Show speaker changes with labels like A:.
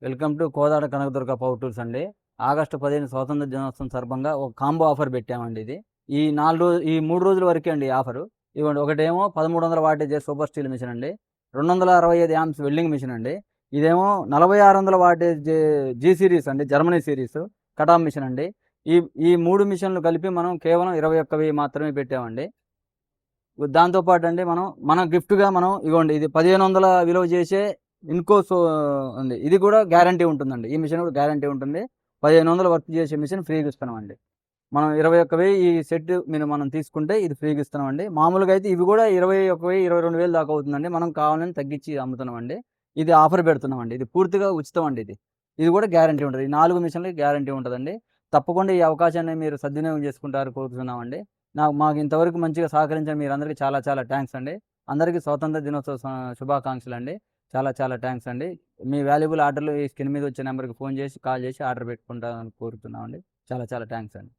A: Welcome to Kodad Kanakadurga power tools అండి. August 15 స్వాతంత్ర దినోత్సవం సందర్భంగా ఒక కాంబో ఆఫర్ పెట్టామండి ఇది. ఈ 3 రోజుల వరకే అండి ఈ ఆఫరు. ఇదిగోండి, ఒకటేమో 1300 వాటేజ్ సూపర్ స్టీల్ మిషన్ అండి. 265 యాంప్స్ వెల్డింగ్ మిషన్ అండి. ఇదేమో 4600 వాటేజ్ జీ సిరీస్ అండి, జర్మనీ సిరీస్ కటామ్ మిషన్ అండి. ఈ ఈ 3 మిషన్లు కలిపి మనం కేవలం 21,000 మాత్రమే పెట్టామండి. దాంతోపాటు అండి మన గిఫ్ట్‌గా ఇగోండి, ఇది 1500 విలువ చేసే ఇన్కోస్ ఉంది. ఇది కూడా గ్యారంటీ ఉంటుందండి. ఈ మిషన్ కూడా గ్యారంటీ ఉంటుంది. 1500 వర్క్ చేసే మిషన్ ఫ్రీగా ఇస్తున్నామండి. మనం 21,000 ఈ సెట్ మనం తీసుకుంటే ఇది ఫ్రీగా ఇస్తున్నామండి. మామూలుగా అయితే ఇవి కూడా 21,000, 22,000 దాకా అవుతుందండి. మనం కావాలని తగ్గించి అమ్ముతున్నామండి. ఇది ఆఫర్ పెడుతున్నామండి. ఇది పూర్తిగా ఉచితం అండి ఇది. ఇది కూడా గ్యారంటీ ఉంటది. ఈ 4 మిషన్‌లకి గ్యారంటీ ఉంటదండి. తప్పకుండా ఈ అవకాశాన్ని మీరు సద్వినియోగం చేసుకుంటారని కోరుతున్నామండి. మాకు ఇంతవరకు మంచిగా సహకరించిన మీరందరికీ చాలా చాలా థాంక్స్ అండి. అందరికీ స్వాతంత్ర దినోత్సవ శుభాకాంక్షలండి. చాలా చాలా థాంక్స్ అండి. మీ వాల్యుబుల్ ఆర్డర్‌లు ఈ స్క్రీన్ మీద వచ్చే నంబర్‌కి ఫోన్ చేసి, కాల్ చేసి ఆర్డర్ పెట్టుకుంటారని కోరుతున్నామండి. చాలా చాలా థాంక్స్ అండి.